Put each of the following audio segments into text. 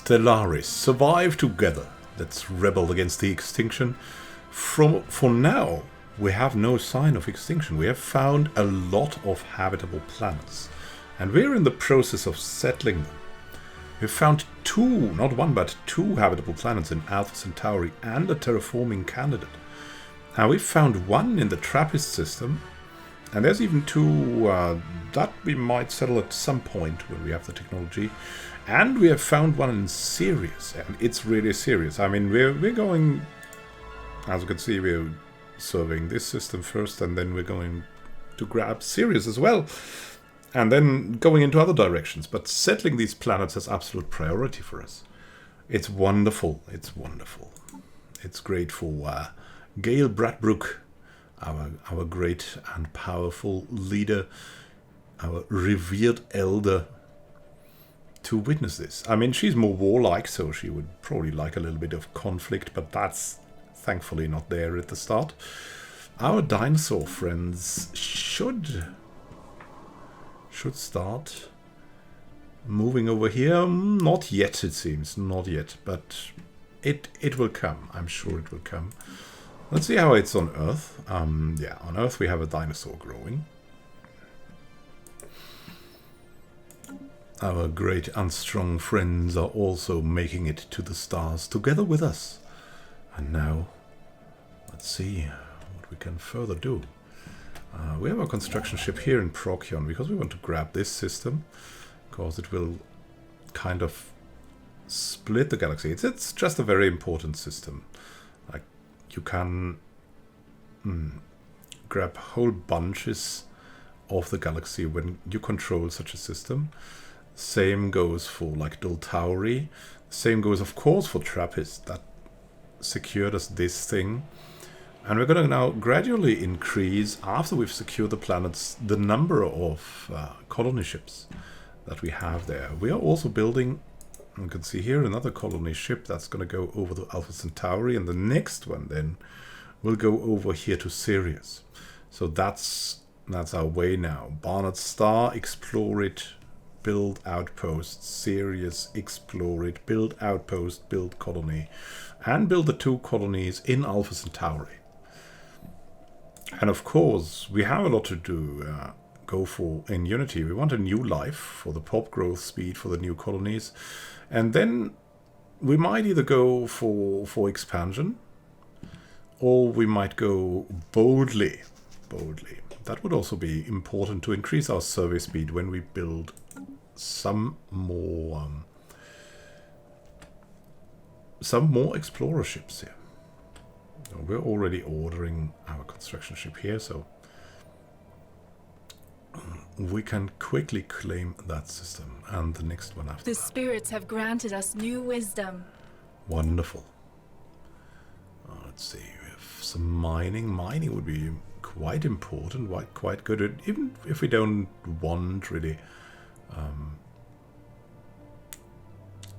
Stellaris, survive together. Let's rebel against the extinction. For now, we have no sign of extinction. We have found a lot of habitable planets, and we're in the process of settling them. We've found two, not one, but two habitable planets in Alpha Centauri and a terraforming candidate. Now we've found one in the Trappist system, and there's even two that we might settle at some point when we have the technology. And we have found one in Sirius, and it's really serious. I mean, we're going, as you can see, we're surveying this system first, and then we're going to grab Sirius as well, and then going into other directions. But settling these planets is absolute priority for us. It's wonderful. It's wonderful. It's great for Gail Bradbrook, our great and powerful leader, our revered elder, to witness this. I mean, she's more warlike, so she would probably like a little bit of conflict, but that's thankfully not there at the start. Our dinosaur friends should start moving over here. Not yet, it seems. Not yet, but it will come. I'm sure it will come. Let's see how it's on Earth. Yeah, on Earth we have a dinosaur growing. Our great unstrung friends are also making it to the stars together with us. And now, let's see what we can further do. We have a construction ship here in Procyon because we want to grab this system, because it will kind of split the galaxy. It's just a very important system. Like, you can grab whole bunches of the galaxy when you control such a system. Same goes for like Doltauri. Same goes, of course, for Trappist. That secured us this thing. And we're going to now gradually increase, after we've secured the planets, the number of colony ships that we have there. We are also building, you can see here, another colony ship that's going to go over to Alpha Centauri. And the next one then will go over here to Sirius. So that's our way now. Barnard Star, explore it. Build outposts, Sirius, explore it, build outpost, build colony, and build the two colonies in Alpha Centauri. And of course, we have a lot to do, go for in Unity. We want a new life for the pop growth speed for the new colonies. And then we might either go for expansion, or we might go boldly. That would also be important to increase our survey speed when we build some more explorer ships here. We're already ordering our construction ship here, so we can quickly claim that system and the next one after. The spirits have granted us new wisdom. Wonderful. Let's see, we have some mining. Mining would be quite important, quite good, even if we don't want really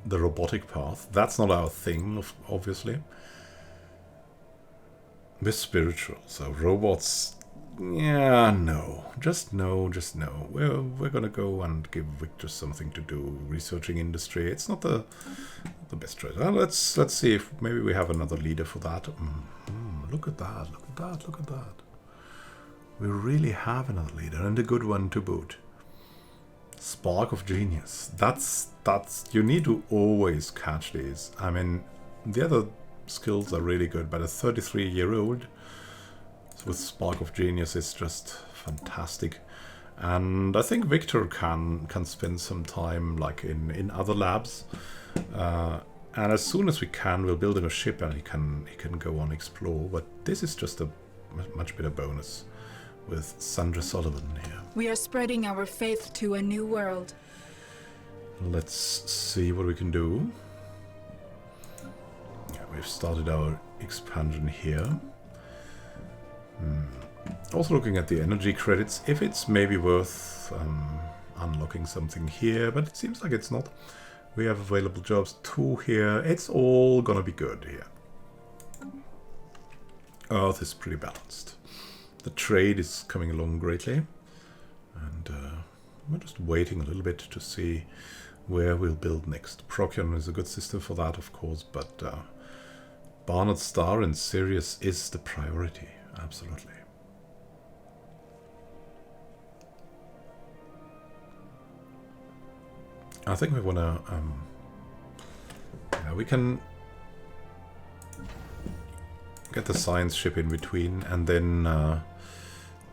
the robotic path. That's not our thing, obviously. We're spiritual, so robots, yeah, no. Just no. We're gonna go and give Victor something to do, researching industry. It's not the best choice. Well, let's see if maybe we have another leader for that. Look at that. We really have another leader, and a good one to boot. Spark of Genius. That's you need to always catch these. I mean, the other skills are really good, but a 33-year-old with Spark of Genius is just fantastic. And I think Victor can spend some time like in other labs. And as soon as we can, we'll build him a ship and he can go on explore. But this is just a much better bonus with Sandra Sullivan here. We are spreading our faith to a new world. Let's see what we can do. Yeah, we've started our expansion here. Also looking at the energy credits, if it's maybe worth unlocking something here, but it seems like it's not. We have available jobs, 2 here. It's all gonna be good here. Earth is pretty balanced. The trade is coming along greatly, and we're just waiting a little bit to see where we'll build next. Procyon is a good system for that, of course, but Barnard Star and Sirius is the priority, absolutely. I think we want to... we can get the science ship in between, and then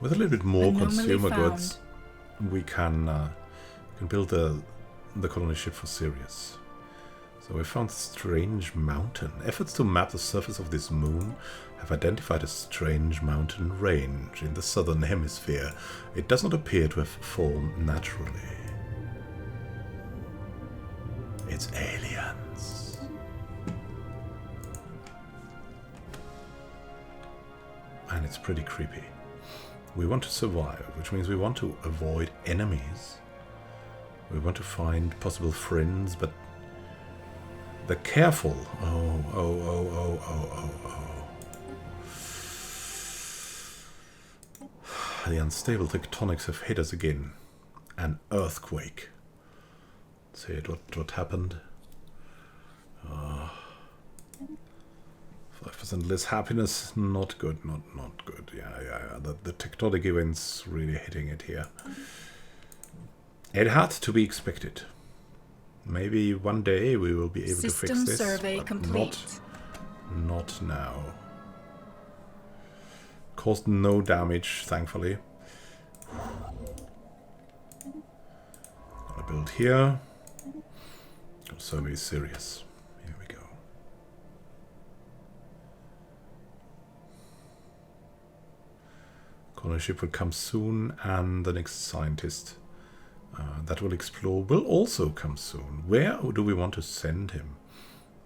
with a little bit more consumer goods, we can build the colony ship for Sirius. So we found Strange Mountain. Efforts to map the surface of this moon have identified a strange mountain range in the southern hemisphere. It does not appear to have formed naturally. It's aliens. And it's pretty creepy. We want to survive, which means we want to avoid enemies. We want to find possible friends, but they're careful. The unstable tectonics have hit us again. An earthquake. Let's see what happened. 5% less happiness. Not good. Not good. Yeah. The tectonic events really hitting it here. It had to be expected. Maybe one day we will be able to fix this. System survey complete. Not now. Caused no damage, thankfully. Gonna build here. Survey Sirius. Here we go. Colony ship will come soon, and the next scientist that will explore will also come soon. Where do we want to send him?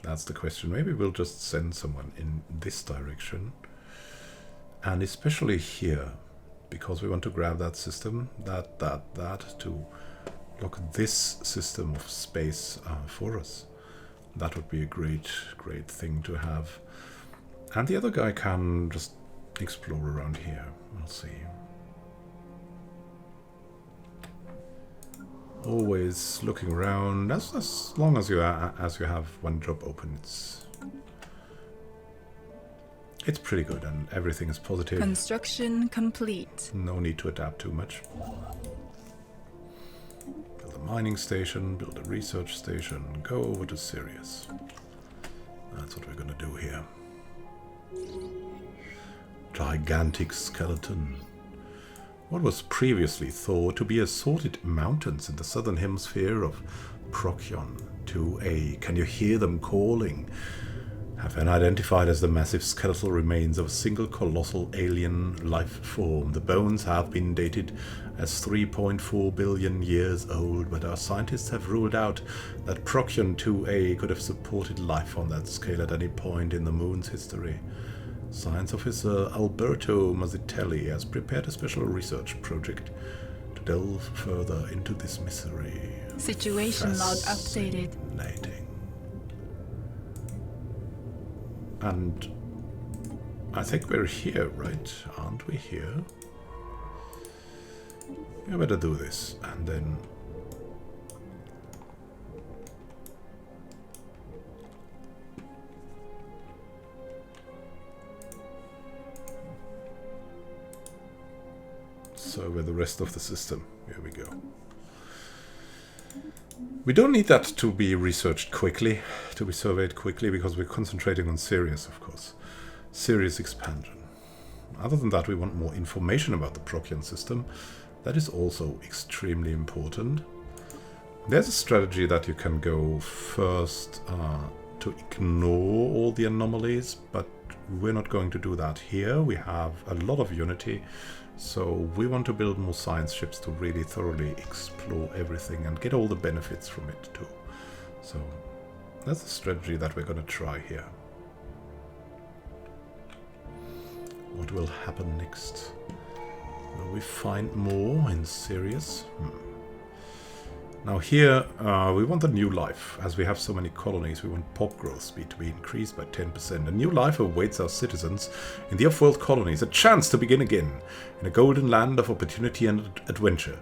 That's the question. Maybe we'll just send someone in this direction. And especially here, because we want to grab that system, that to lock this system of space for us. That would be a great thing to have. And the other guy can just explore around here. We'll see. Always looking around. As long as you have one job open, it's pretty good, and everything is positive. Construction complete. No need to adapt too much. Build a mining station, build a research station, go over to Sirius. That's what we're gonna do here. Gigantic skeleton. What was previously thought to be assorted mountains in the southern hemisphere of Procyon 2A. Can you hear them calling? Have been identified as the massive skeletal remains of a single colossal alien life form. The bones have been dated as 3.4 billion years old, but our scientists have ruled out that Procyon 2A could have supported life on that scale at any point in the moon's history. Science officer Alberto Mazzitelli has prepared a special research project to delve further into this mystery. Situation log updated. Fascinating. And I think we're here, right? Aren't we here? We better do this, and then... survey the rest of the system. Here we go. We don't need that to be researched quickly, to be surveyed quickly, because we're concentrating on Sirius, of course. Sirius expansion. Other than that, we want more information about the Procyon system. That is also extremely important. There's a strategy that you can go first to ignore all the anomalies, but we're not going to do that here. We have a lot of unity. So we want to build more science ships to really thoroughly explore everything and get all the benefits from it too. So that's the strategy that we're going to try here. What will happen next? Will we find more in Sirius? Now here we want a new life. As we have so many colonies, we want pop growth speed to be increased by 10%. A new life awaits our citizens in the off-world colonies, a chance to begin again in a golden land of opportunity and adventure.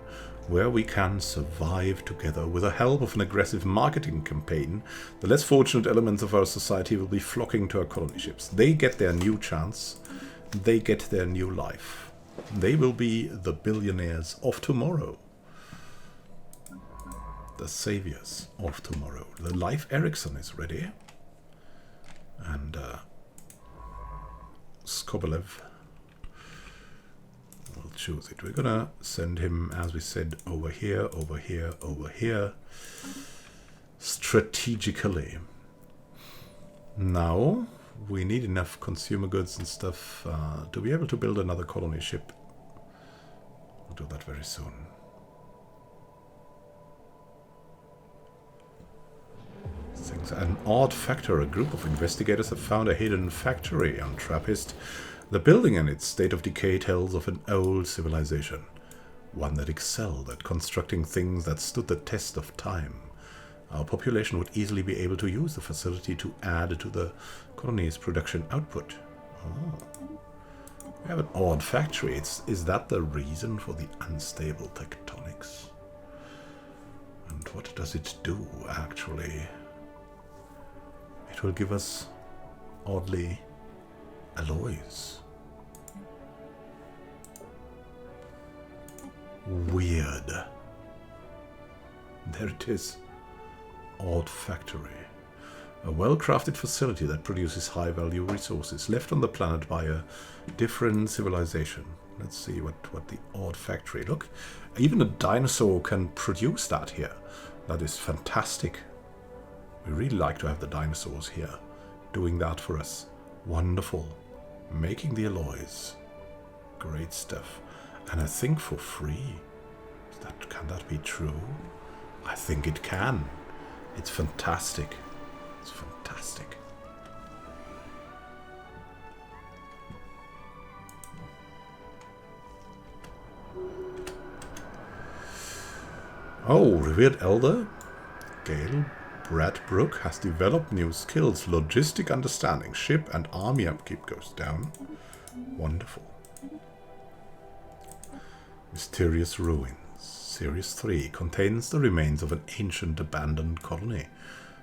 where we can survive together. With the help of an aggressive marketing campaign, the less fortunate elements of our society will be flocking to our colony ships. They get their new chance. They get their new life. They will be the billionaires of tomorrow. The saviors of tomorrow. The Life Ericsson is ready. And Skobelev will choose it. We're gonna send him, as we said, over here, over here, over here, strategically. Now we need enough consumer goods and stuff to be able to build another colony ship. We'll do that very soon. An odd factor. A group of investigators have found a hidden factory on Trappist. The building and its state of decay tells of an old civilization, one that excelled at constructing things that stood the test of time. Our population would easily be able to use the facility to add to the colony's production output. Oh. We have an odd factory. Is that the reason for the unstable tectonics? And what does it do, actually? It will give us, oddly, alloys. Weird. There it is. Odd factory. A well-crafted facility that produces high-value resources left on the planet by a different civilization. Let's see what the odd factory... Look, even a dinosaur can produce that here. That is fantastic. We really like to have the dinosaurs here, doing that for us. Wonderful. Making the alloys. Great stuff. And I think for free. Can that be true? I think it can. It's fantastic. It's fantastic. Oh, revered elder Gale Bradbrook has developed new skills. Logistic understanding. Ship and army upkeep goes down. Wonderful. Mysterious ruins. Series 3 contains the remains of an ancient abandoned colony.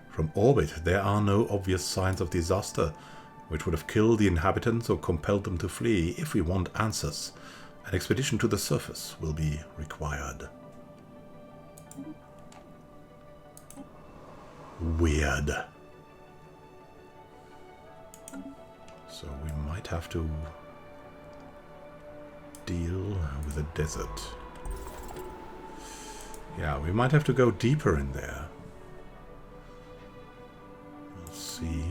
From orbit, there are no obvious signs of disaster, which would have killed the inhabitants or compelled them to flee. If we want answers, an expedition to the surface will be required. Weird. So we might have to deal with the desert. Yeah, we might have to go deeper in there. Let's see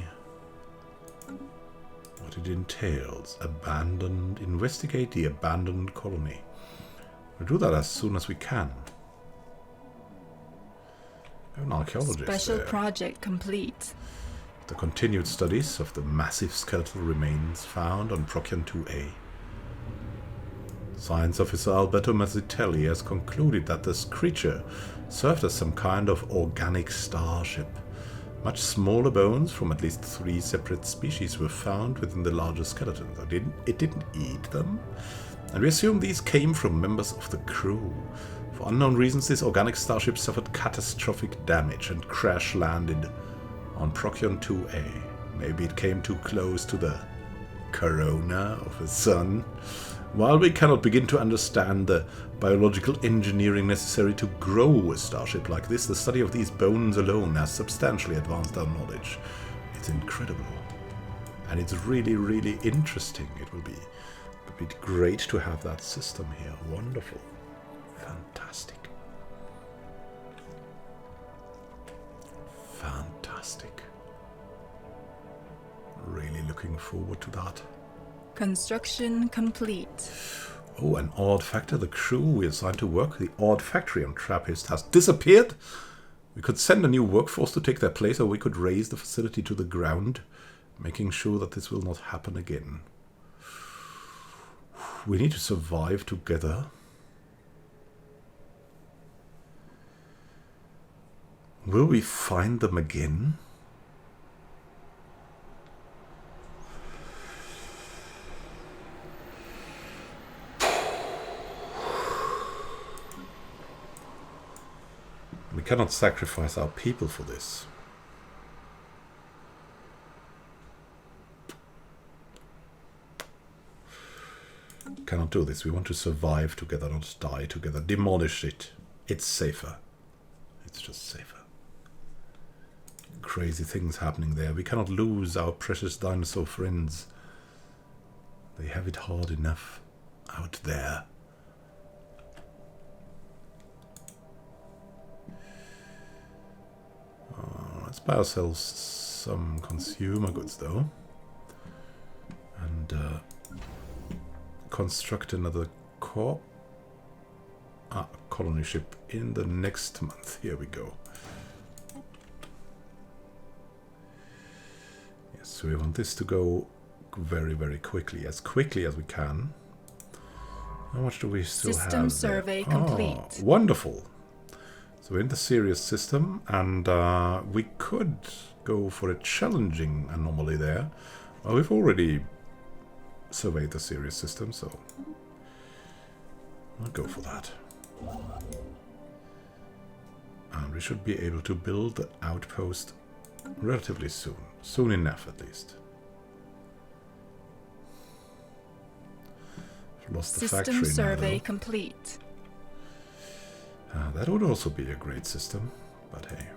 what it entails. Abandoned. Investigate the abandoned colony. We'll do that as soon as we can. An archaeologist Special there. project complete. The continued studies of the massive skeletal remains found on Procyon 2A. Science officer Alberto Mazzitelli has concluded that this creature served as some kind of organic starship. Much smaller bones from at least 3 separate species were found within the larger skeletons. It didn't eat them, and we assume these came from members of the crew. For unknown reasons, this organic starship suffered catastrophic damage and crash-landed on Procyon 2A. Maybe it came too close to the corona of a sun. While we cannot begin to understand the biological engineering necessary to grow a starship like this, the study of these bones alone has substantially advanced our knowledge. It's incredible. And it's really, really interesting. It will be great to have that system here. Wonderful. Fantastic. Fantastic. Really looking forward to that. Construction complete. Oh, an odd factor. The crew we assigned to work the odd factory on Trappist has disappeared. We could send a new workforce to take their place, or we could raise the facility to the ground, making sure that this will not happen again. We need to survive together. Will we find them again? We cannot sacrifice our people for this. Cannot do this. We want to survive together, not die together. Demolish it. It's safer. It's just safer. Crazy things happening there. We cannot lose our precious dinosaur friends. They have it hard enough out there. Let's buy ourselves some consumer goods though. And construct another colony ship in the next month. Here we go. Yes, so we want this to go very, very quickly as we can. How much do we still have? System survey complete. Wonderful. So we're in the Sirius system, and we could go for a challenging anomaly there. Well, we've already surveyed the Sirius system, so I'll go for that. And we should be able to build the outpost relatively soon. Soon enough, at least. Lost the factory now, System survey complete. That would also be a great system, but hey.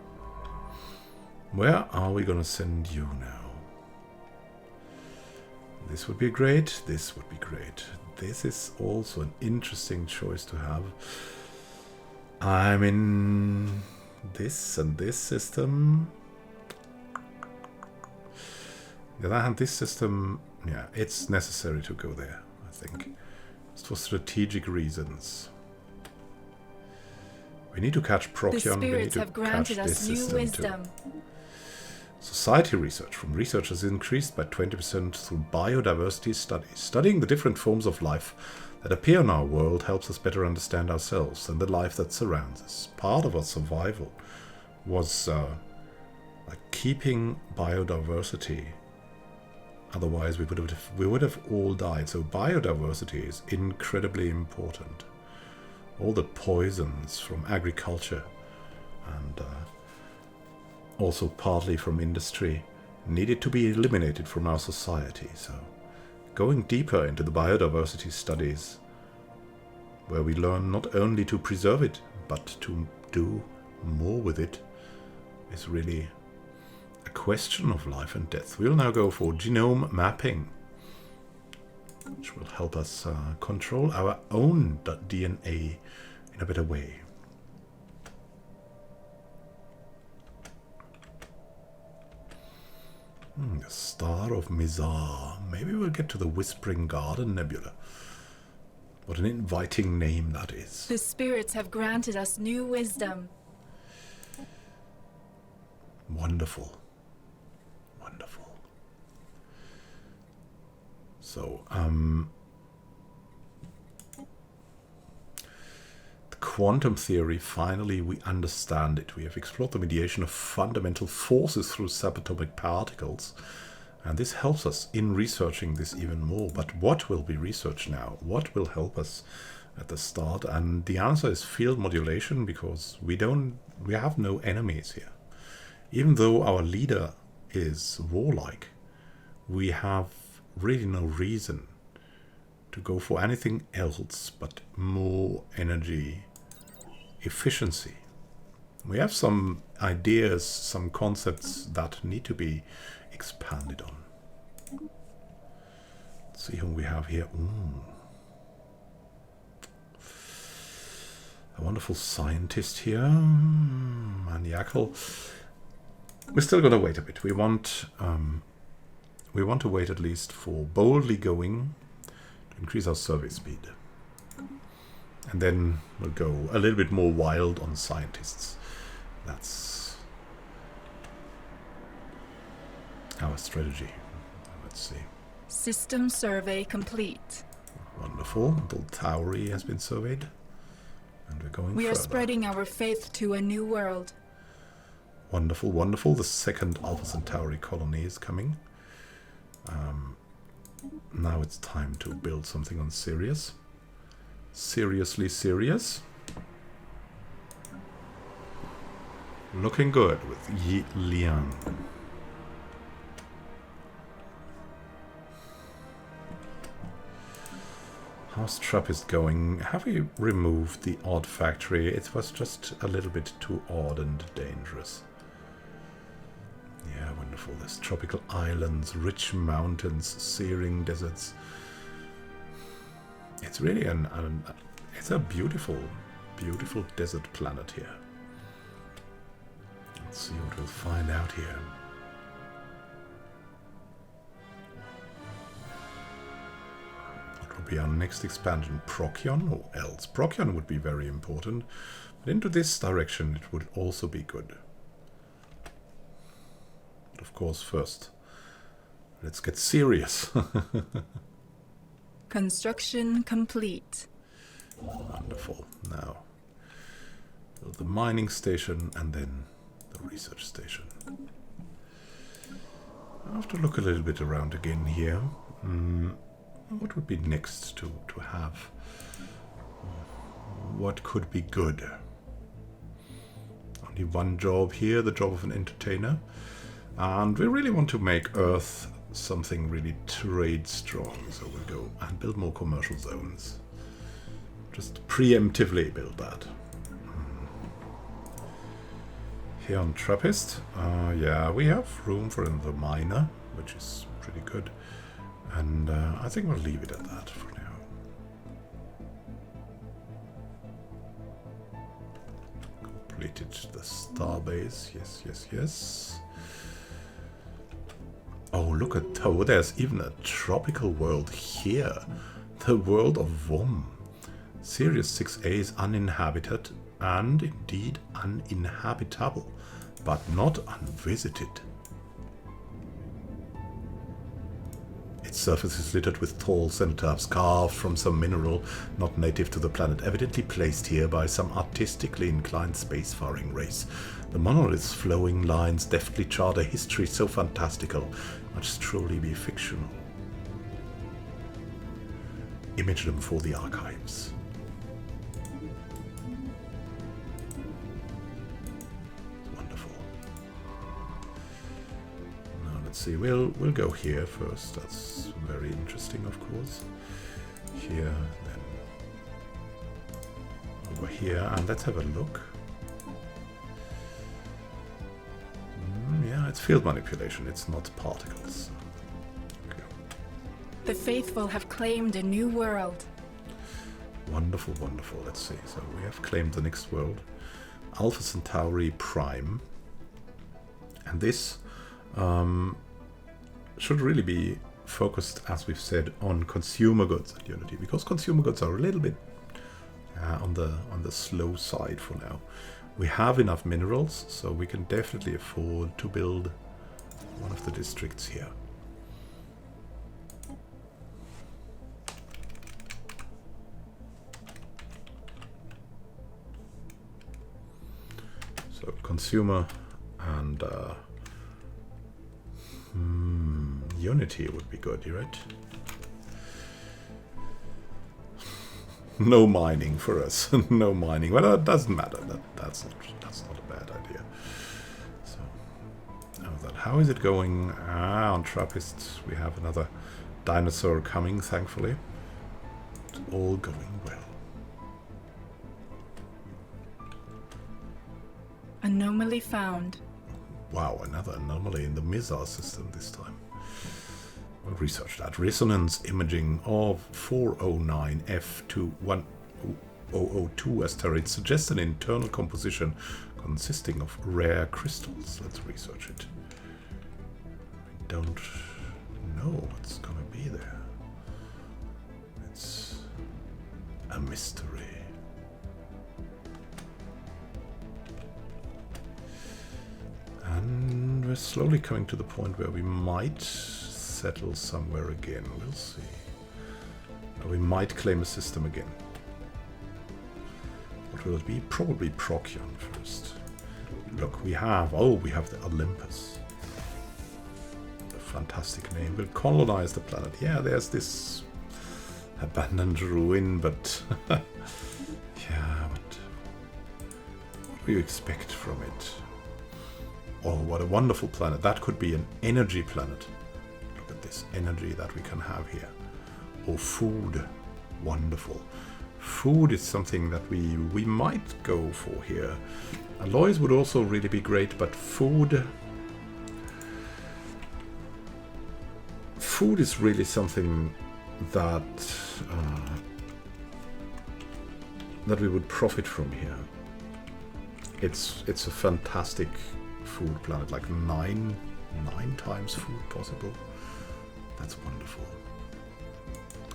Where are we going to send you now? This would be great. This would be great. This is also an interesting choice to have. I'm in this and this system. On the other hand, this system, yeah, it's necessary to go there, I think. It's for strategic reasons. We need to catch Procyon. The We need spirits to have granted catch this us new system wisdom. too. Society research from researchers increased by 20% through biodiversity studies. Studying the different forms of life that appear in our world helps us better understand ourselves and the life that surrounds us. Part of our survival was like keeping biodiversity. Otherwise, we would have all died. So biodiversity is incredibly important. All the poisons from agriculture and also partly from industry needed to be eliminated from our society. So going deeper into the biodiversity studies, where we learn not only to preserve it, but to do more with it, is really a question of life and death. We'll now go for genome mapping, which will help us control our own DNA in a better way. The Star of Mizar. Maybe we'll get to the Whispering Garden Nebula. What an inviting name that is. The spirits have granted us new wisdom. Wonderful. Wonderful. So, the quantum theory, finally we understand it. We have explored the mediation of fundamental forces through subatomic particles. And this helps us in researching this even more. But what will be researched now? What will help us at the start? And the answer is field modulation, because we have no enemies here. Even though our leader is warlike, we have really no reason to go for anything else but more energy efficiency. We have some ideas, some concepts that need to be expanded on. Let's see whom we have here. A wonderful scientist here. Maniacal. We're still going to wait a bit. We want to wait at least for boldly going to increase our survey speed. And then we'll go a little bit more wild on scientists. That's our strategy. Let's see. System survey complete. Wonderful. Little Tauri has been surveyed. And we're going We are further. spreading our faith to a new world. Wonderful, wonderful. The second Alpha Centauri colony is coming. Now it's time to build something on Sirius. Seriously serious. Looking good with Yi Liang. How's Trappist going? Have we removed the odd factory? It was just a little bit too odd and dangerous. Yeah, wonderful. There's tropical islands, rich mountains, searing deserts. It's really it's a beautiful, beautiful desert planet here. Let's see what we'll find out here. What would be our next expansion? Procyon or else? Procyon would be very important, but into this direction it would also be good. But of course, first, let's get serious. Construction complete. Wonderful. Now, build the mining station and then the research station. I have to look a little bit around again here. What would be next to have? What could be good? Only one job here, the job of an entertainer. And we really want to make Earth something really trade strong. So we'll go and build more commercial zones. Just preemptively build that. Here on Trappist, yeah, we have room for another miner, which is pretty good. And I think we'll leave it at that for now. Completed the starbase. Yes, yes, yes. Oh, look at oh, there's even a tropical world here. The world of Vom. Sirius 6A is uninhabited and indeed uninhabitable, but not unvisited. Its surface is littered with tall cenotaphs carved from some mineral not native to the planet, evidently placed here by some artistically inclined spacefaring race. The monolith's flowing lines deftly chart a history so fantastical, must truly be fictional. Image them for the archives. Wonderful. Now let's see. We'll go here first. That's very interesting, of course. Here, then over here, and let's have a look. Yeah, it's field manipulation. It's not particles. Okay. The faithful have claimed a new world. Wonderful, wonderful. Let's see. So we have claimed the next world, Alpha Centauri Prime, and this should really be focused, as we've said, on consumer goods at Unity, because consumer goods are a little bit on the slow side for now. We have enough minerals, so we can definitely afford to build one of the districts here. So consumer and Unity would be good, right? No mining for us. No mining. Well, that doesn't matter. That's not a bad idea. So, how is it going? On Trappist, we have another dinosaur coming, thankfully. It's all going well. Anomaly found. Wow, another anomaly in the Mizar system this time. We'll research that. Resonance imaging of 409 F21002 asteroid suggests an internal composition consisting of rare crystals. Let's research it. I don't know what's gonna be there. It's a mystery. And we're slowly coming to the point where we might settle somewhere again. We'll see. We might claim a system again. What will it be? Probably Procyon first. Look, we have the Olympus. A fantastic name. We'll colonize the planet. Yeah, there's this abandoned ruin, but yeah, but what do you expect from it? Oh, what a wonderful planet. That could be an energy planet. Look at this energy that we can have here. Or food. Wonderful. Food is something that we might go for here. Alloys would also really be great, but food is really something that that we would profit from here. It's a fantastic food planet, like nine times food possible. That's wonderful.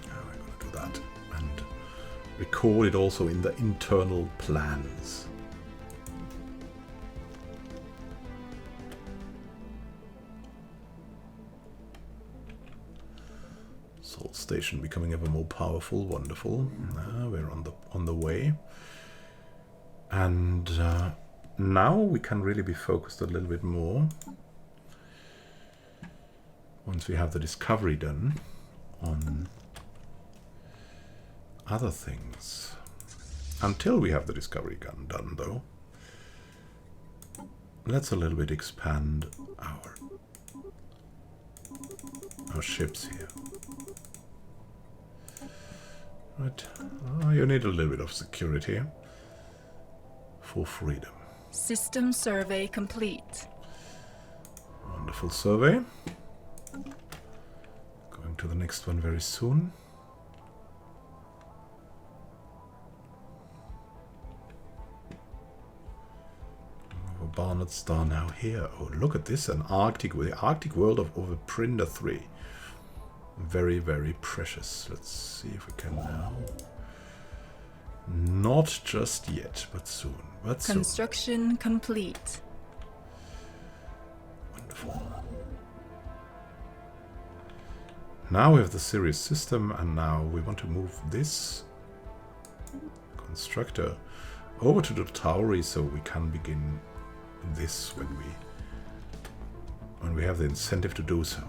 We're going to do that and record it also in the internal plans. Salt station becoming ever more powerful. Wonderful. We're on the way, and now we can really be focused a little bit more. Once we have the discovery done on other things. Until we have the discovery gun done, though, let's a little bit expand our ships here. Right. You need a little bit of security for freedom. System survey complete. Wonderful survey. Going to the next one very soon. Barnard Star now here. Oh, look at this, an Arctic world of over Prinder 3. Very, very precious. Let's see if we can now. Not just yet, but soon. Construction complete. Wonderful. Now we have the Sirius system, and now we want to move this constructor over to the Tauri so we can begin this when we have the incentive to do so.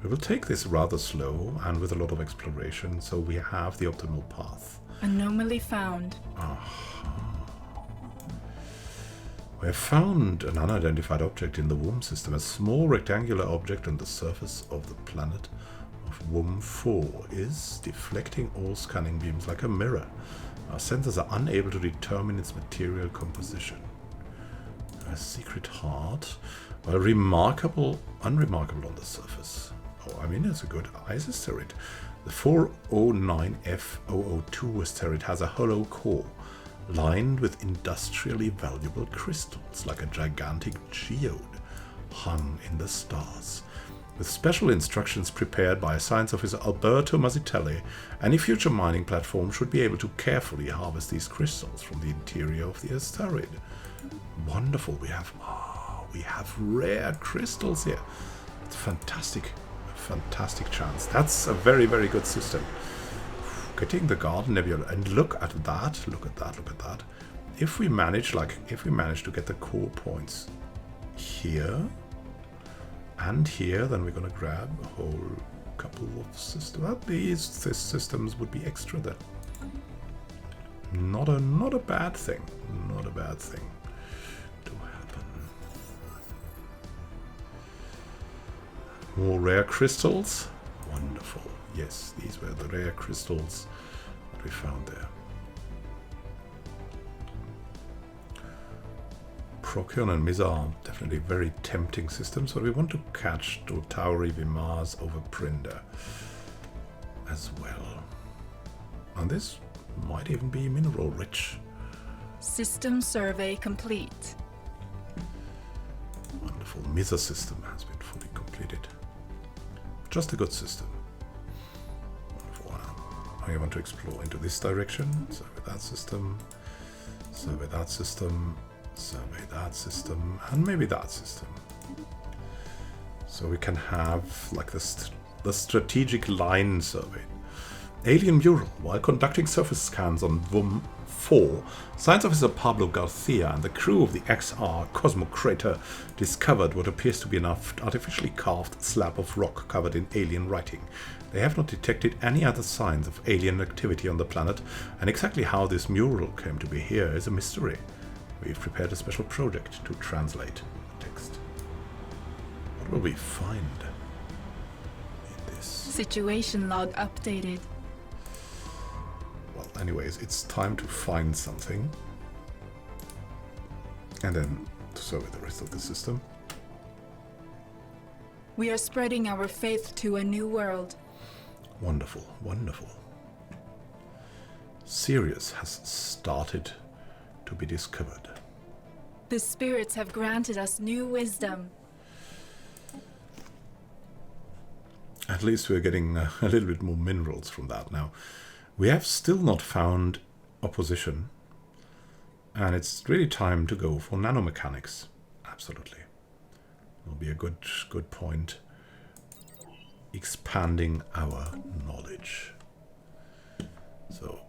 We will take this rather slow and with a lot of exploration, so we have the optimal path. Anomaly found. We have found an unidentified object in the WUM system, a small rectangular object on the surface of the planet of WUM 4 is deflecting all scanning beams like a mirror. Our sensors are unable to determine its material composition. A secret heart, well, unremarkable on the surface. Oh, I mean, it's a good ISIS asteroid. The 409F002 asteroid has a hollow core lined with industrially valuable crystals, like a gigantic geode hung in the stars. With special instructions prepared by Science Officer Alberto Mazzitelli, any future mining platform should be able to carefully harvest these crystals from the interior of the asteroid. Wonderful. We have rare crystals here. It's fantastic. Fantastic chance. That's a very, very good system. Getting the Garden Nebula, and look at that. If we manage to get the core points here and here, then we're gonna grab a whole couple of systems. These systems would be extra then. Not a bad thing. Not a bad thing to happen. More rare crystals. Wonderful. Yes, these were the rare crystals that we found there. Procyon and Misa are definitely very tempting systems, but we want to catch to Tauri Vimars over Prinder as well. And this might even be mineral rich. System survey complete. Wonderful. Misa system has been fully completed. Just a good system. Wonderful. I want to explore into this direction. Survey that system. Survey that system. Survey that system. And maybe that system. So we can have like the strategic line survey. Alien Mural. While conducting surface scans on WUM 4, Science Officer Pablo Garcia and the crew of the XR Cosmocrator discovered what appears to be an artificially carved slab of rock covered in alien writing. They have not detected any other signs of alien activity on the planet, and exactly how this mural came to be here is a mystery. We've prepared a special project to translate the text. What will we find in this? Situation log updated. Well, anyways, it's time to find something. And then to survey the rest of the system. We are spreading our faith to a new world. Wonderful, wonderful. Sirius has started to be discovered. The spirits have granted us new wisdom. At least we're getting a little bit more minerals from that now. We have still not found opposition. And it's really time to go for nanomechanics. Absolutely. Will be a good point. Expanding our knowledge. So,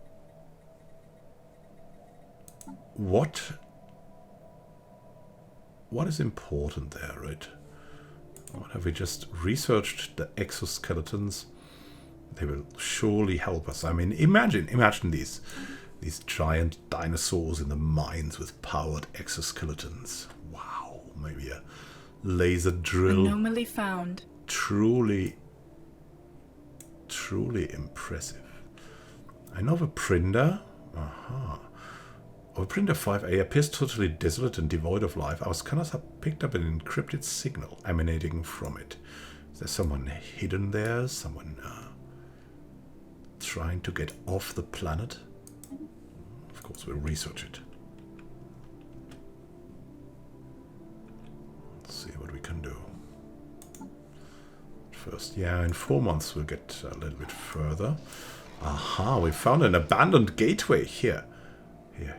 what is important there, right? What have we just researched? The exoskeletons. They will surely help us. I mean, imagine these giant dinosaurs in the mines with powered exoskeletons. Wow, maybe a laser drill. Anomaly found. Truly impressive. I know of a Prinder. Of a Prinder 5A appears totally desolate and devoid of life. Our scanners have picked up an encrypted signal emanating from it. Is there someone hidden there? Someone trying to get off the planet? Of course, we'll research it. Let's see what we can do. First, yeah, in 4 months we'll get a little bit further. Aha, we found an abandoned gateway here.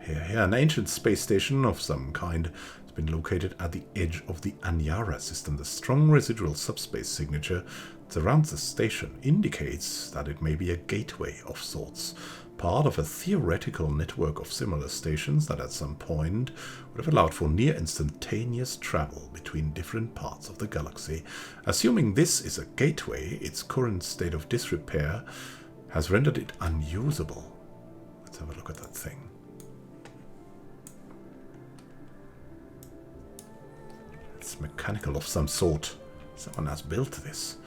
Here. An ancient space station of some kind has been located at the edge of the Anyara system. The strong residual subspace signature that surrounds the station indicates that it may be a gateway of sorts, part of a theoretical network of similar stations that at some point would have allowed for near instantaneous travel between different parts of the galaxy. Assuming this is a gateway, its current state of disrepair has rendered it unusable. Let's have a look at that thing. It's mechanical of some sort. Someone has built this.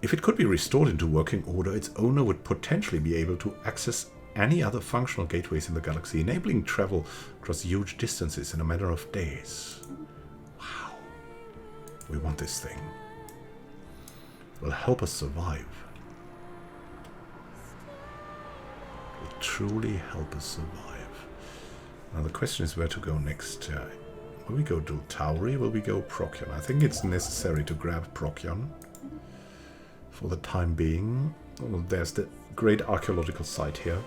If it could be restored into working order, its owner would potentially be able to access any other functional gateways in the galaxy, enabling travel across huge distances in a matter of days. Wow. We want this thing. It will help us survive. It will truly help us survive. Now the question is where to go next. Will we go to Tauri? Will we go Procyon? I think it's necessary to grab Procyon for the time being. Oh, there's the great archaeological site here.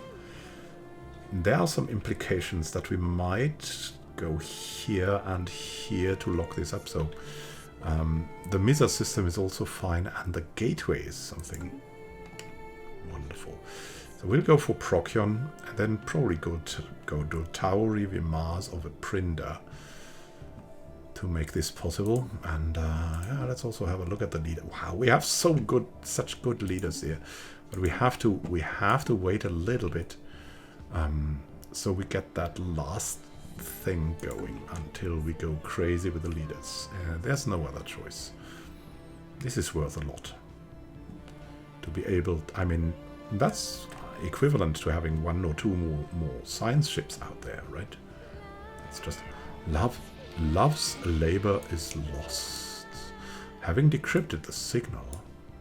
There are some implications that we might go here and here to lock this up. So the Misa system is also fine, and the gateway is something wonderful. So we'll go for Procyon, and then probably go to Tauri, Mars, or Prinder to make this possible. And yeah, let's also have a look at the leader. Wow, we have such good leaders here, but we have to wait a little bit so we get that last thing going until we go crazy with the leaders. There's no other choice. This is worth a lot to be able. I mean, that's equivalent to having 1 or 2 more science ships out there, right? It's just love's labor is lost. Having decrypted the signal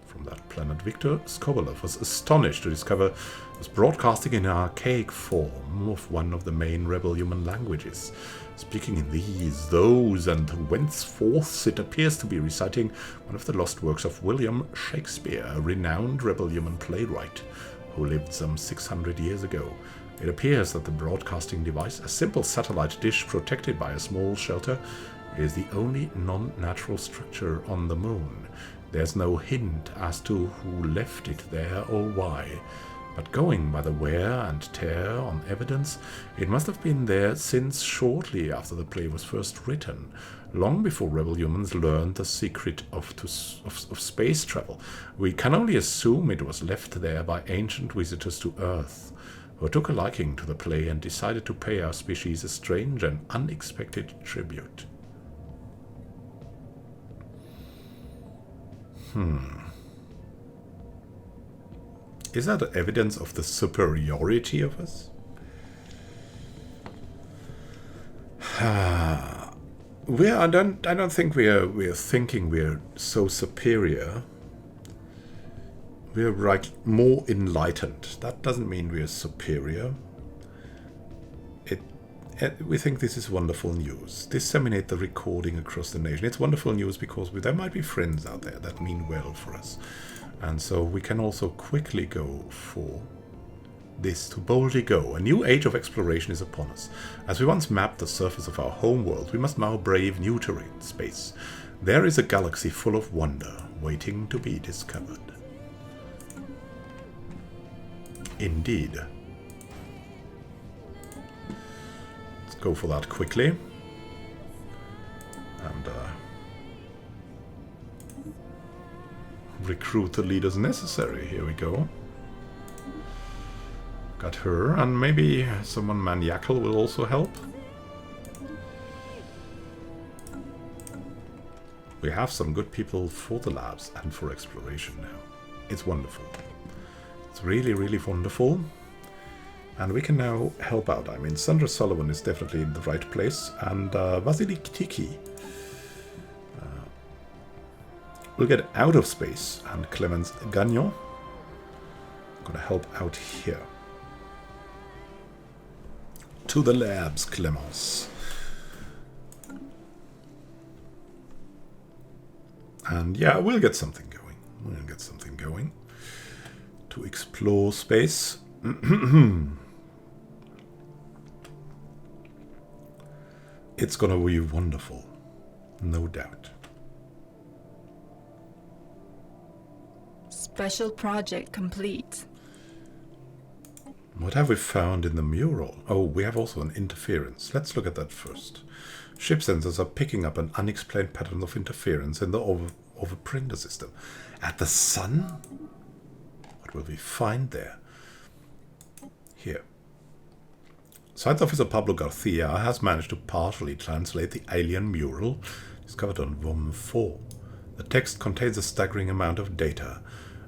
from that planet, Victor Skobolov was astonished to discover it was broadcasting in an archaic form of one of the main rebel human languages. Speaking in these, those, and whenceforth, it appears to be reciting one of the lost works of William Shakespeare, a renowned rebel human playwright who lived some 600 years ago. It appears that the broadcasting device, a simple satellite dish protected by a small shelter, is the only non-natural structure on the moon. There's no hint as to who left it there or why, But going by the wear and tear on evidence, it must have been there since shortly after the play was first written, long before rebel humans learned the secret of space travel. We can only assume it was left there by ancient visitors to Earth, who took a liking to the play and decided to pay our species a strange and unexpected tribute. Is that evidence of the superiority of us? I don't think we're thinking we're so superior. We're like more enlightened. That doesn't mean we're superior. We think this is wonderful news. Disseminate the recording across the nation. It's wonderful news because there might be friends out there that mean well for us. And so we can also quickly go for this, to boldly go. A new age of exploration is upon us. As we once mapped the surface of our home world, we must now brave new terrain, space. There is a galaxy full of wonder, waiting to be discovered. Indeed. Let's go for that quickly. And recruit the leaders necessary. Here we go. Got her, and maybe someone maniacal will also help. We have some good people for the labs and for exploration now. It's wonderful. It's really, really wonderful. And we can now help out. I mean, Sandra Sullivan is definitely in the right place. And Vasily Tiki will get out of space. And Clemens Gagnon gonna help out here. To the labs, Clemens. And yeah, we'll get something going. We'll get something going to explore space. It's gonna be wonderful, no doubt. Special project complete. What have we found in the mural? Oh, we have also an interference. Let's look at that first. Ship sensors are picking up an unexplained pattern of interference in the overprinter system. At the sun? What will we find there? Here. Science Officer Pablo Garcia has managed to partially translate the alien mural discovered on VOM 4. The text contains a staggering amount of data,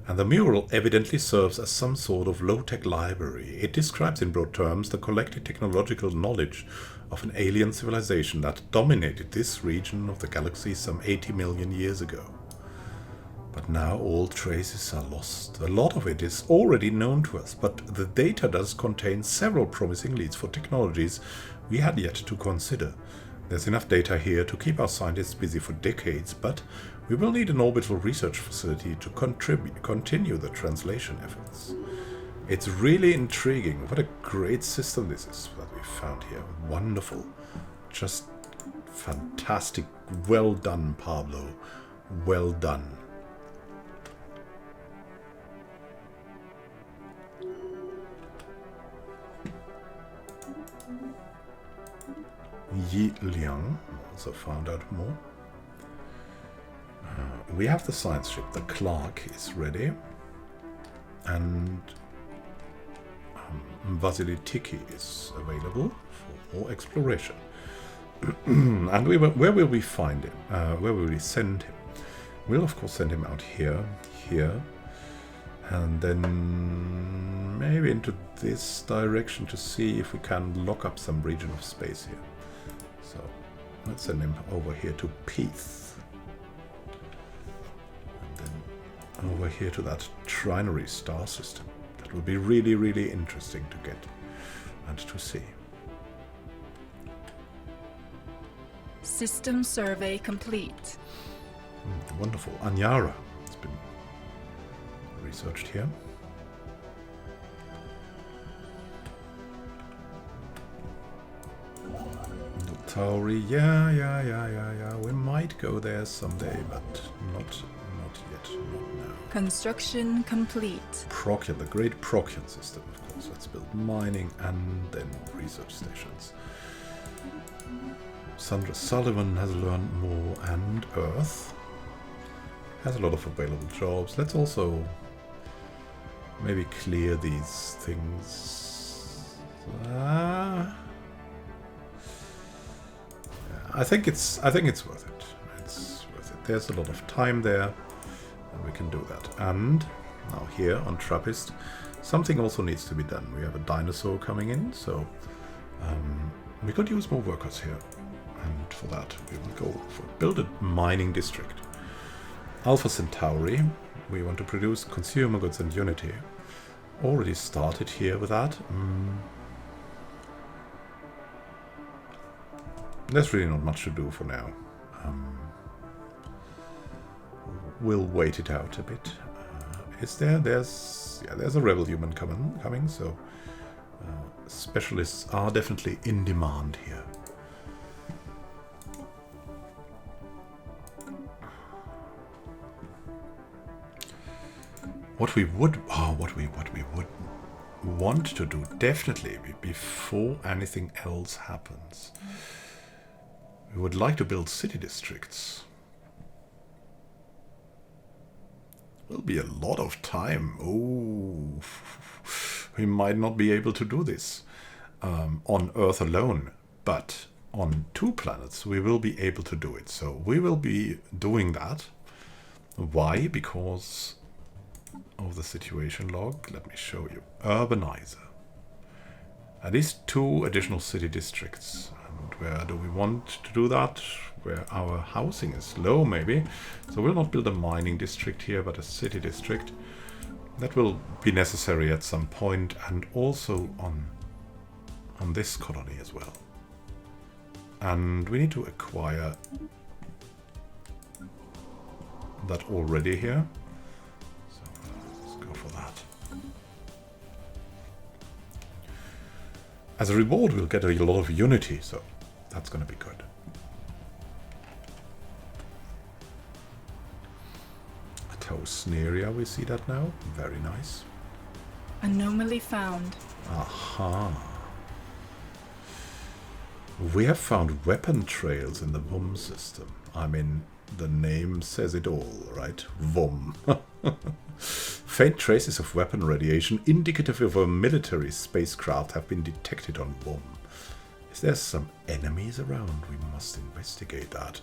and the mural evidently serves as some sort of low-tech library. It describes in broad terms the collective technological knowledge of an alien civilization that dominated this region of the galaxy some 80 million years ago. But now all traces are lost. A lot of it is already known to us, but the data does contain several promising leads for technologies we had yet to consider. There's enough data here to keep our scientists busy for decades, but we will need an orbital research facility to continue the translation efforts. It's really intriguing. What a great system this is that we found here. Wonderful. Just fantastic. Well done, Pablo. Well done. Yi Liang also found out more. We have the science ship. The Clark is ready. And Vasily Tiki is available for more exploration. And where will we find him? Where will we send him? We'll of course send him out here, and then maybe into this direction to see if we can lock up some region of space here. So let's send him over here to Peace. Over here to that trinary star system. That will be really, really interesting to get and to see. System survey complete. Wonderful. Anyara has been researched here. Tauri, yeah. We might go there someday, but not not yet. Not now. Construction complete. Procyon, the great Procyon system, of course. Let's build mining and then research stations. Sandra Sullivan has learned more, and Earth has a lot of available jobs. Let's also maybe clear these things. I think it's worth it. It's worth it. There's a lot of time there, and we can do that. And now here on Trappist, something also needs to be done. We have a dinosaur coming in, so we could use more workers here. And for that, we will go for build a mining district. Alpha Centauri, we want to produce consumer goods and Unity. Already started here with that. There's really not much to do for now. We'll wait it out a bit. Is there? There's a rebel human coming. So specialists are definitely in demand here. What we would want to do definitely before anything else happens, we would like to build city districts. Will be a lot of time. Oh, we might not be able to do this on Earth alone, but on 2 planets we will be able to do it. So we will be doing that. Why? Because of the situation log. Let me show you. Urbanizer. At least 2 additional city districts. And where do we want to do that? Where our housing is low, maybe. So we'll not build a mining district here, but a city district. That will be necessary at some point, and also on this colony as well. And we need to acquire that already here. As a reward, we'll get a lot of Unity, so that's going to be good. Tausneria, we see that now. Very nice. Anomaly found. Aha. We have found weapon trails in the VUM system. I mean, the name says it all, right? VUM. Faint traces of weapon radiation indicative of a military spacecraft have been detected on VUM. Is there some enemies around? We must investigate that.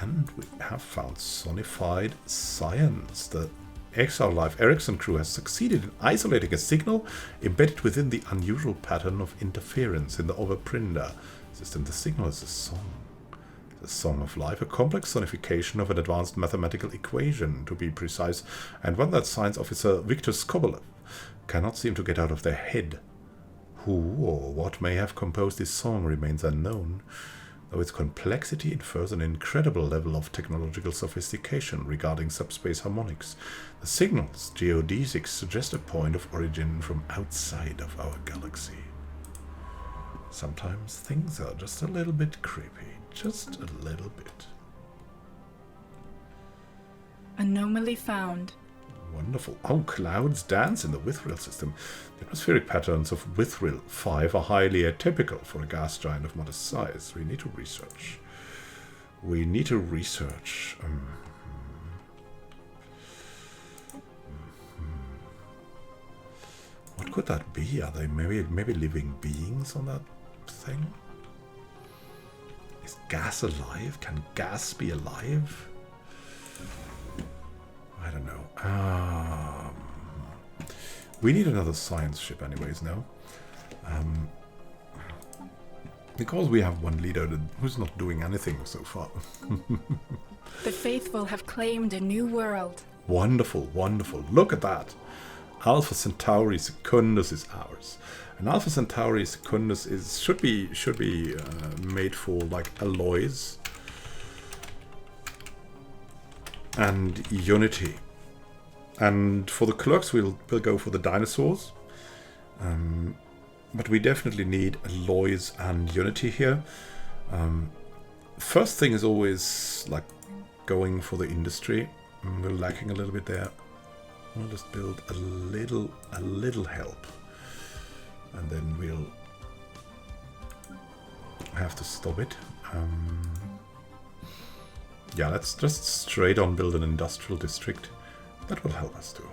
And we have found Sonified Science. The Exile Life Ericsson crew has succeeded in isolating a signal embedded within the unusual pattern of interference in the Overprinder system. The signal is a song. The Song of Life, a complex sonification of an advanced mathematical equation, to be precise, and one that science officer Viktor Skobolev cannot seem to get out of their head. Who or what may have composed this song remains unknown, though its complexity infers an incredible level of technological sophistication regarding subspace harmonics. The signal's geodesics suggest a point of origin from outside of our galaxy. Sometimes things are just a little bit creepy. Just a little bit. Anomaly found. Wonderful. Oh, clouds dance in the Withril system. The atmospheric patterns of Withril 5 are highly atypical for a gas giant of modest size. We need to research. What could that be? Are they maybe living beings on that thing? Is gas alive? Can gas be alive? I don't know. We need another science ship anyways now. Because we have one leader who's not doing anything so far. The faithful have claimed a new world. Wonderful, wonderful. Look at that. Alpha Centauri Secundus is ours. And Alpha Centauri Secundus should be made for like alloys and Unity. And for the clerks, we'll go for the dinosaurs. But we definitely need alloys and Unity here. First thing is always like going for the industry. We're lacking a little bit there. We'll just build a little help, and then we'll have to stop it. Yeah, let's just straight on build an industrial district. That will help us too.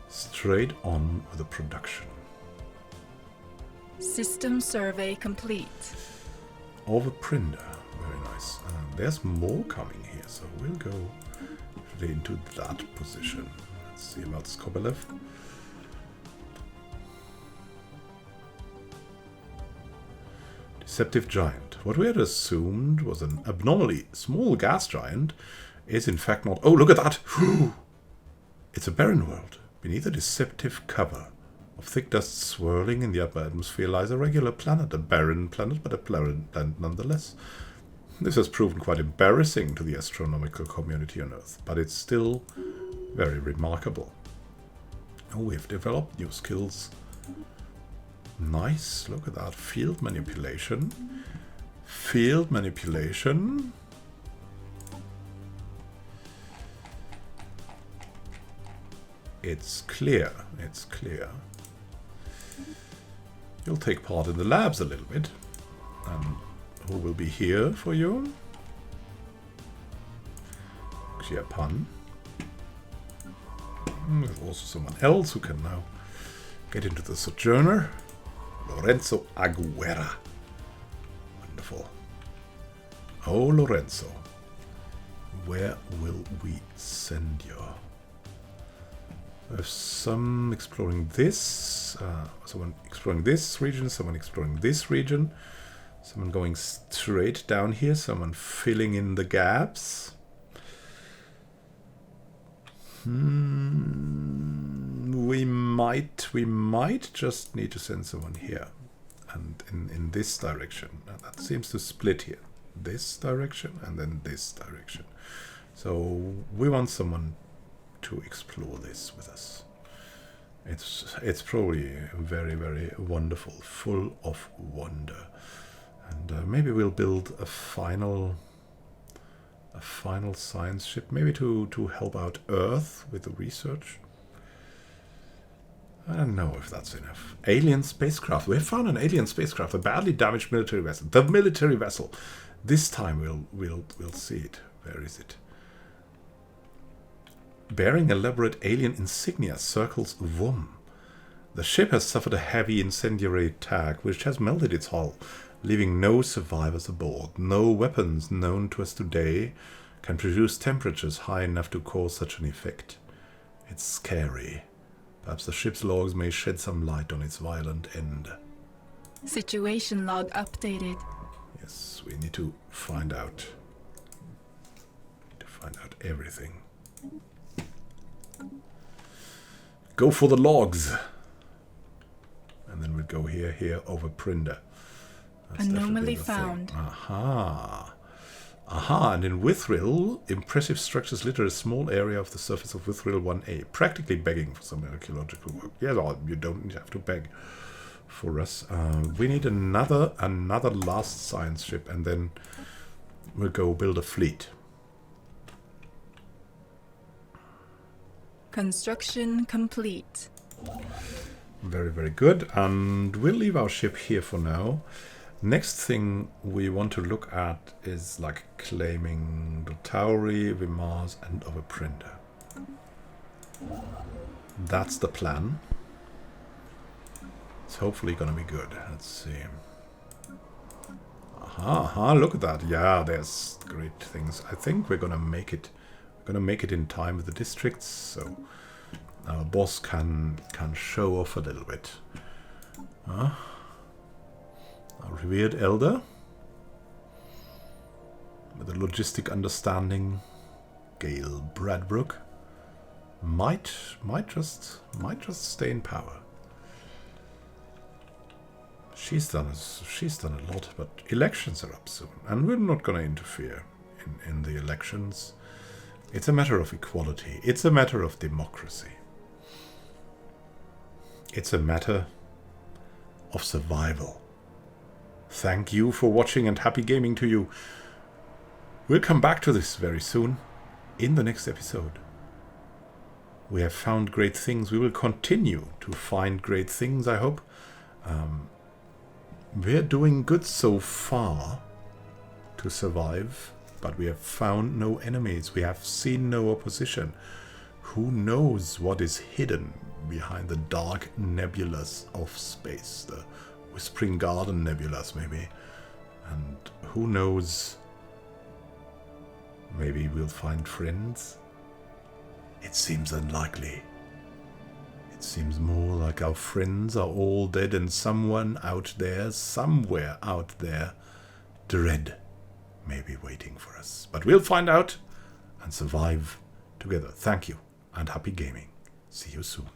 Straight on with the production. System survey complete. Of a printer. Very nice. There's more coming here, so we'll go into that position. Let's see about Skobelev. Deceptive giant. What we had assumed was an abnormally small gas giant is in fact not... Oh, look at that! It's a barren world. Beneath a deceptive cover of thick dust swirling in the upper atmosphere lies a regular planet. A barren planet, but a planet nonetheless. This has proven quite embarrassing to the astronomical community on Earth, but it's still very remarkable. Oh, we've developed new skills. Nice, look at that. Field manipulation. Field manipulation. It's clear. It's clear. You'll take part in the labs a little bit. And who will be here for you? Pan. There's also someone else who can now get into the Sojourner. Lorenzo Aguera. Wonderful. Oh, Lorenzo. Where will we send you? There's some exploring this. Someone exploring this region. Someone exploring this region. Someone going straight down here. Someone filling in the gaps. We might just need to send someone here, and in this direction. And that seems to split here. This direction and then this direction. So we want someone to explore this with us. It's probably very, very wonderful, full of wonder, and maybe we'll build a final science ship, maybe to help out Earth with the research. I don't know if that's enough. Alien spacecraft. We have found an alien spacecraft, a badly damaged military vessel. The military vessel. This time we'll see it. Where is it? Bearing elaborate alien insignia circles Vum. The ship has suffered a heavy incendiary attack which has melted its hull, leaving no survivors aboard. No weapons known to us today can produce temperatures high enough to cause such an effect. It's scary. Perhaps the ship's logs may shed some light on its violent end. Situation log updated. Yes, we need to find out. Everything. Go for the logs. And then we'll go here over printer. That's anomaly found. Aha. Aha, and in Withril, impressive structures litter a small area of the surface of Withril 1A, practically begging for some archaeological work. Yeah, well, you don't have to beg for us. We need another last science ship, and then we'll go build a fleet. Construction complete. Very, very good. And we'll leave our ship here for now. Next thing we want to look at is like claiming the Tauri, Vimars, and of a printer. That's the plan. It's hopefully going to be good. Let's see. Aha, look at that. Yeah, there's great things. I think we're going to make it. We're going to make it in time with the districts, so our boss can show off a little bit. Our revered elder with a logistic understanding, Gail Bradbrook, might just stay in power. She's done a lot, but elections are up soon, and we're not going to interfere in the elections. It's a matter of equality. It's a matter of democracy. It's a matter of survival. Thank you for watching and happy gaming to you. We'll come back to this very soon in the next episode. We have found great things. We will continue to find great things, I hope. We're doing good so far to survive, but we have found no enemies. We have seen no opposition. Who knows what is hidden behind the dark nebulas of space, the Whispering Garden nebulas maybe. And who knows, maybe we'll find friends? It seems unlikely. It seems more like our friends are all dead and someone out there, somewhere out there, dread may be waiting for us. But we'll find out and survive together. Thank you and happy gaming. See you soon.